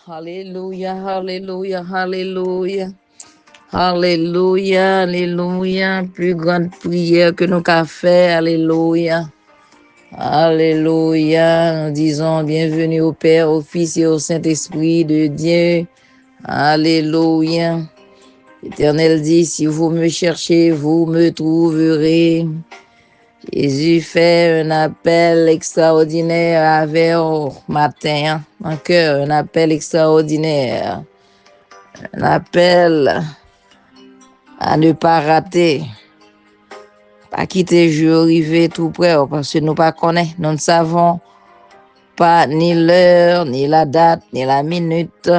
Alléluia, alléluia, alléluia. Alléluia, alléluia. Plus grande prière que nous qu'a fait. Alléluia. Alléluia. Nous disons bienvenue au Père, au Fils et au Saint-Esprit de Dieu. Alléluia. L'Éternel dit, si vous me cherchez, vous me trouverez. Jésus fait un appel extraordinaire avec au matin, en cœur, un appel extraordinaire. Un appel à ne pas rater. Pas quitter jour arrivé tout près, parce que nous pas connaissons, nous ne savons pas ni l'heure, ni la date, ni la minute,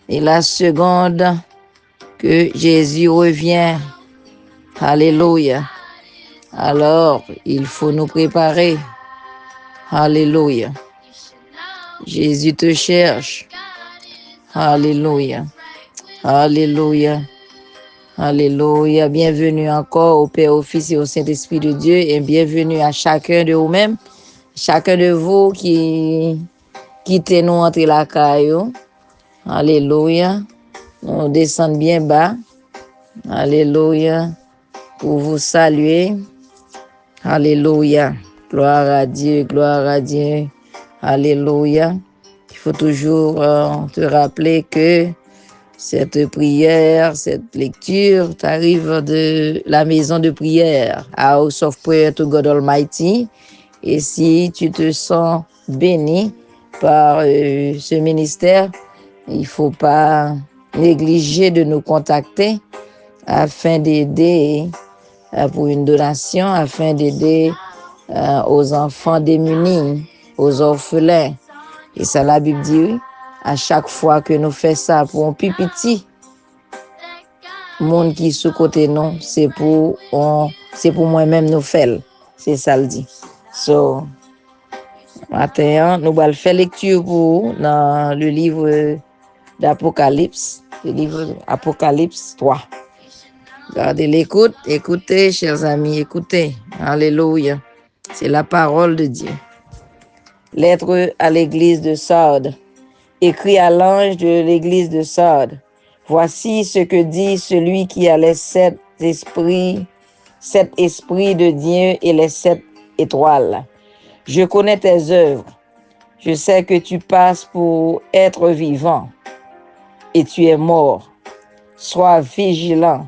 ni la seconde que Jésus revient. Alléluia. Alors, il faut nous préparer. Alléluia. Jésus te cherche. Alléluia. Alléluia. Alléluia. Bienvenue encore au Père, au Fils et au Saint-Esprit de Dieu et bienvenue à chacun de vous-même, chacun de vous qui quittez nous entre la caillou. Alléluia. On descend bien bas. Alléluia. Pour vous saluer. Alléluia. Gloire à Dieu, gloire à Dieu. Alléluia. Il faut toujours te rappeler que cette prière, cette lecture t'arrive de la maison de prière, House of Prayer to God Almighty. Et si tu te sens béni par ce ministère, il ne faut pas négliger de nous contacter afin d'aider pour une donation, afin d'aider aux enfants démunis, aux orphelins. Et ça, la Bible dit, oui, à chaque fois que nous faisons ça pour un petit monde qui sous côté non, c'est pour moi-même nous faire. C'est ça le dit. So, maintenant, nous allons faire lecture pour dans le livre d'Apocalypse, le livre d'Apocalypse 3. Gardez l'écoute, écoutez, chers amis, écoutez. Alléluia. C'est la parole de Dieu. Lettre à l'église de Sardes. Écrit à l'ange de l'église de Sardes. Voici ce que dit celui qui a les sept esprits de Dieu et les 7 étoiles. Je connais tes œuvres. Je sais que tu passes pour être vivant et tu es mort. Sois vigilant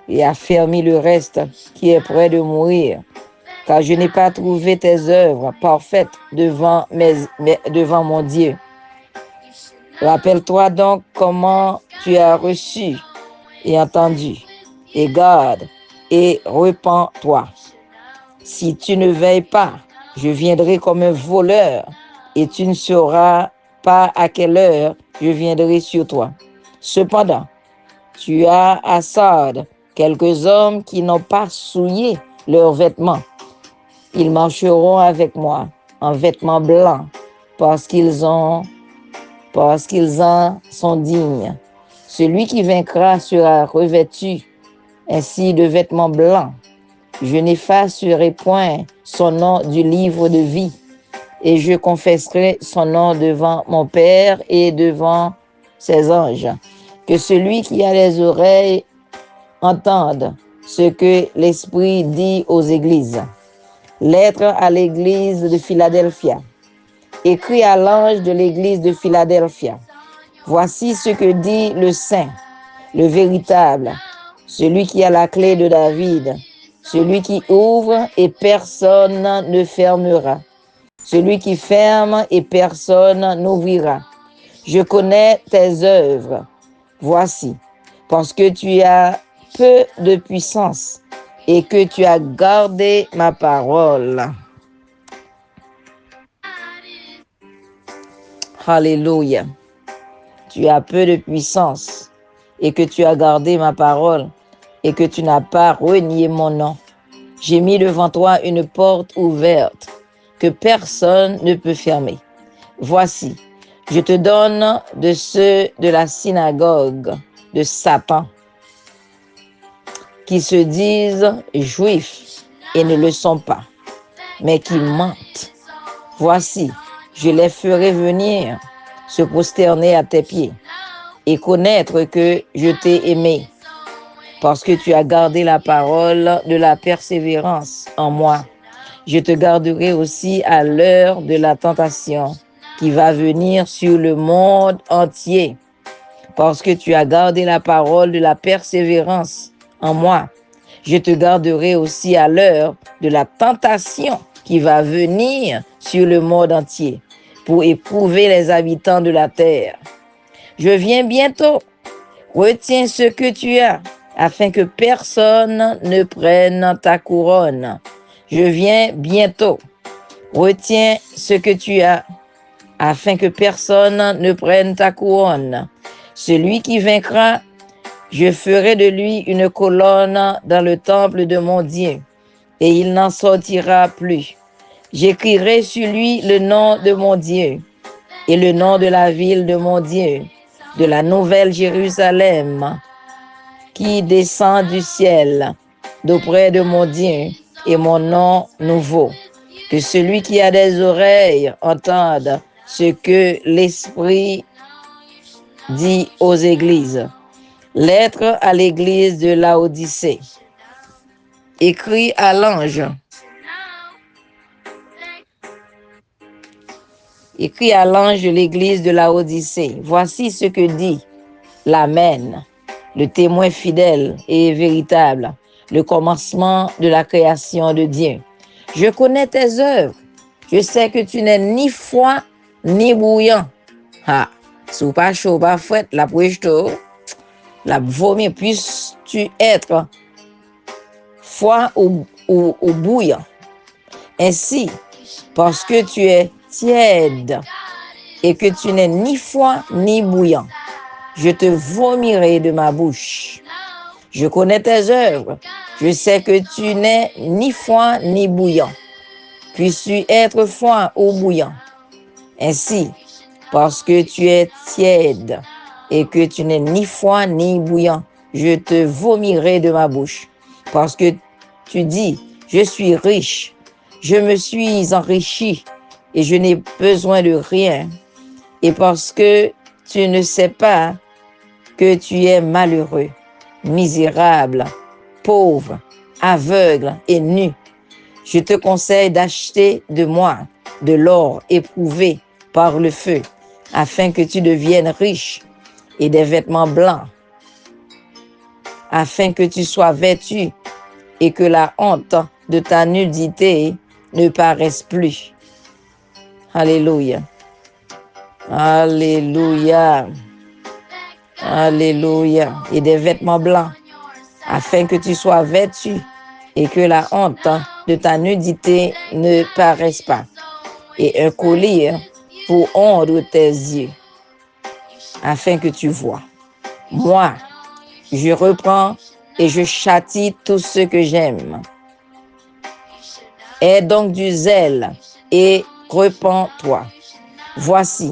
et affermis le reste qui est près de mourir, car je n'ai pas trouvé tes œuvres parfaites devant mon Dieu. Rappelle-toi donc comment tu as reçu et entendu, et garde et repens-toi. Si tu ne veilles pas, je viendrai comme un voleur, et tu ne sauras pas à quelle heure je viendrai sur toi. Cependant, tu as à Sardes quelques hommes qui n'ont pas souillé leurs vêtements. Ils marcheront avec moi en vêtements blancs parce qu'ils en sont dignes. Celui qui vaincra sera revêtu ainsi de vêtements blancs. Je n'effacerai point son nom du livre de vie et je confesserai son nom devant mon Père et devant ses anges. Que celui qui a les oreilles entende ce que l'Esprit dit aux églises. Lettre à l'église de Philadelphia. Écrit à l'ange de l'église de Philadelphia. Voici ce que dit le Saint, le véritable, celui qui a la clé de David, celui qui ouvre et personne ne fermera, celui qui ferme et personne n'ouvrira. Je connais tes œuvres. Voici, parce que tu as peu de puissance et que tu as gardé ma parole. Alléluia. Tu as peu de puissance et que tu as gardé ma parole et que tu n'as pas renié mon nom. J'ai mis devant toi une porte ouverte que personne ne peut fermer. Voici, je te donne de ceux de la synagogue de Satan qui se disent juifs et ne le sont pas, mais qui mentent. Voici, je les ferai venir se prosterner à tes pieds et connaître que je t'ai aimé, parce que tu as gardé la parole de la persévérance en moi. Je te garderai aussi à l'heure de la tentation qui va venir sur le monde entier, parce que tu as gardé la parole de la persévérance en moi. Je te garderai aussi à l'heure de la tentation qui va venir sur le monde entier pour éprouver les habitants de la terre. Je viens bientôt. Retiens ce que tu as, afin que personne ne prenne ta couronne. Je viens bientôt. Retiens ce que tu as, afin que personne ne prenne ta couronne. Celui qui vaincra, je ferai de lui une colonne dans le temple de mon Dieu, et il n'en sortira plus. J'écrirai sur lui le nom de mon Dieu et le nom de la ville de mon Dieu, de la nouvelle Jérusalem, qui descend du ciel, d'auprès de mon Dieu, et mon nom nouveau. Que celui qui a des oreilles entende ce que l'Esprit dit aux églises. Lettre à l'église de Laodicée. Écrit à l'ange. Écrit à l'ange de l'église de Laodicée. Voici ce que dit l'Amen, le témoin fidèle et véritable, le commencement de la création de Dieu. Je connais tes œuvres. Je sais que tu n'es ni froid ni bouillant. Ah, sous pas chaud, pas fouette, la pouche-to, la vomi, puisses-tu être froid ou bouillant. Ainsi, parce que tu es tiède et que tu n'es ni froid ni bouillant, je te vomirai de ma bouche. Je connais tes œuvres. Je sais que tu n'es ni froid ni bouillant. Puisses-tu être froid ou bouillant. Ainsi, parce que tu es tiède et que tu n'es ni froid ni bouillant, je te vomirai de ma bouche. Parce que tu dis, je suis riche, je me suis enrichi et je n'ai besoin de rien. Et parce que tu ne sais pas que tu es malheureux, misérable, pauvre, aveugle et nu, je te conseille d'acheter de moi de l'or éprouvé par le feu, afin que tu deviennes riche, et des vêtements blancs, afin que tu sois vêtu et que la honte de ta nudité ne paraisse plus. Alléluia. Alléluia. Alléluia. Et des vêtements blancs, afin que tu sois vêtu et que la honte de ta nudité ne paraisse pas. Et un collier pour ondre tes yeux, afin que tu vois. Moi, je reprends et je châtie tout ce que j'aime. Aie donc du zèle et repens-toi. Voici,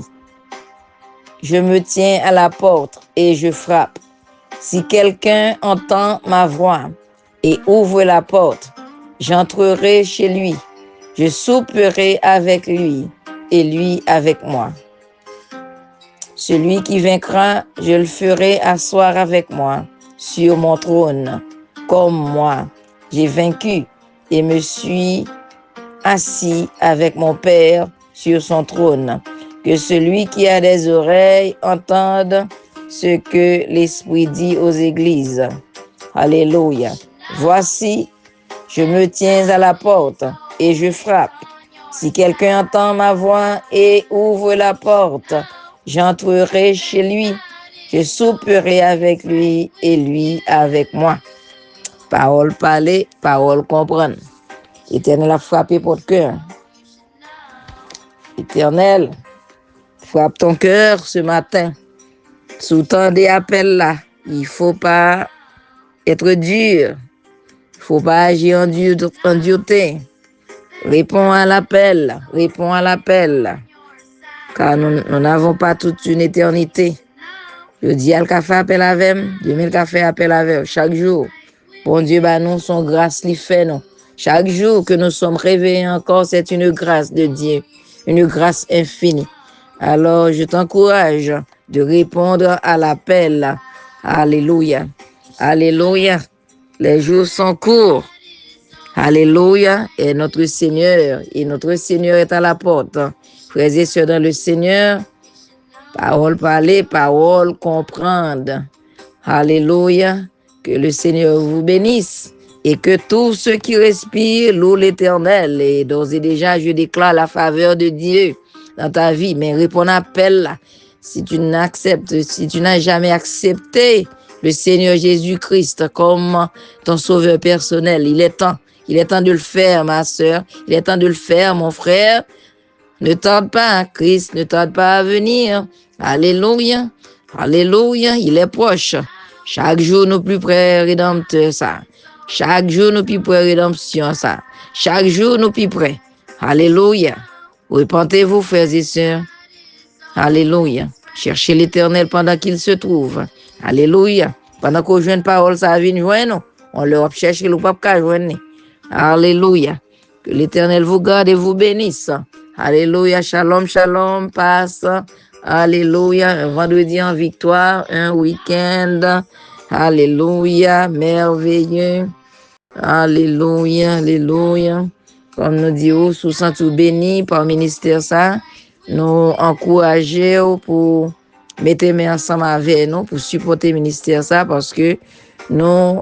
je me tiens à la porte et je frappe. Si quelqu'un entend ma voix et ouvre la porte, j'entrerai chez lui. Je souperai avec lui et lui avec moi. Celui qui vaincra, je le ferai asseoir avec moi sur mon trône, comme moi. J'ai vaincu et me suis assis avec mon Père sur son trône. Que celui qui a des oreilles entende ce que l'Esprit dit aux églises. Alléluia. Voici, je me tiens à la porte et je frappe. Si quelqu'un entend ma voix et ouvre la porte, j'entrerai chez lui, je souperai avec lui et lui avec moi. Parole parlée, parole comprendre. Éternel a frappé pour le cœur. Éternel, frappe ton cœur ce matin. Sous tant des appels là, il ne faut pas être dur. Il ne faut pas agir en dureté. Réponds à l'appel, réponds à l'appel. Car nous n'avons pas toute une éternité. Je dis à le café appel avec, 2000 café appel avec chaque jour. Bon Dieu, bah nous, son grâce lui fait nous. Chaque jour que nous sommes réveillés encore, c'est une grâce de Dieu, une grâce infinie. Alors, je t'encourage de répondre à l'appel. Alléluia. Alléluia. Les jours sont courts. Alléluia. Et notre Seigneur est à la porte. Frères et sœurs dans le Seigneur, parole parler, parole comprendre. Alléluia. Que le Seigneur vous bénisse et que tous ceux qui respirent louent l'Éternel. Et d'ores et déjà, je déclare la faveur de Dieu dans ta vie. Mais réponds à l'appel là. Si tu n'as jamais accepté le Seigneur Jésus-Christ comme ton sauveur personnel, il est temps. Il est temps de le faire, ma soeur. Il est temps de le faire, mon frère. Ne tarde pas, Christ ne tarde pas à venir. Alléluia. Alléluia. Il est proche. Chaque jour, nous plus près, rédempteur, ça. Chaque jour, nous plus près, rédemption, ça. Chaque jour, nous plus près. Alléluia. Repentez-vous, frères et sœurs. Alléluia. Cherchez l'Éternel pendant qu'il se trouve. Alléluia. Pendant qu'on joue une parole, ça vient joindre. On leur cherche le pape qu'à joindre. Alléluia. Que l'Éternel vous garde et vous bénisse. Alléluia. Shalom, shalom. Passe. Alléluia. Un vendredi en victoire. Un week-end. Alléluia. Merveilleux. Alléluia. Alléluia. Comme nous disons, sous tout béni par le ministère ça. Nous encourager pour mettre main ensemble avec nous pour supporter le ministère ça parce que nous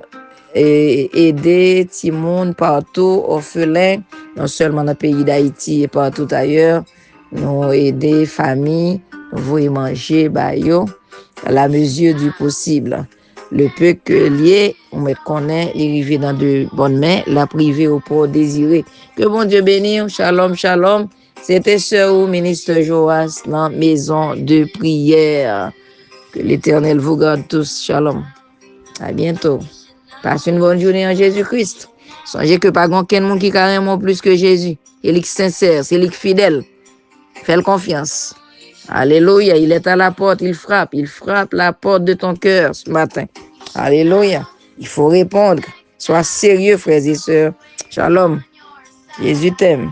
aider tout le monde partout orphelins non seulement dans le pays d'Haïti et partout ailleurs nous aider famille nous voulons manger bayo à la mesure du possible le peu que lié on met connaît il arrive dans de bonnes mains la privé au port désiré que bon Dieu bénisse shalom shalom. C'était sœur ou ministre Joas dans maison de prière. Que l'Éternel vous garde tous. Shalom. À bientôt. Passez une bonne journée en Jésus-Christ. Songez que pas aucun monde qui carrément plus que Jésus. Il est sincère, c'est lui fidèle. Fais-le confiance. Alléluia. Il est à la porte, il frappe. Il frappe la porte de ton cœur ce matin. Alléluia. Il faut répondre. Sois sérieux, frères et sœurs. Shalom. Jésus t'aime.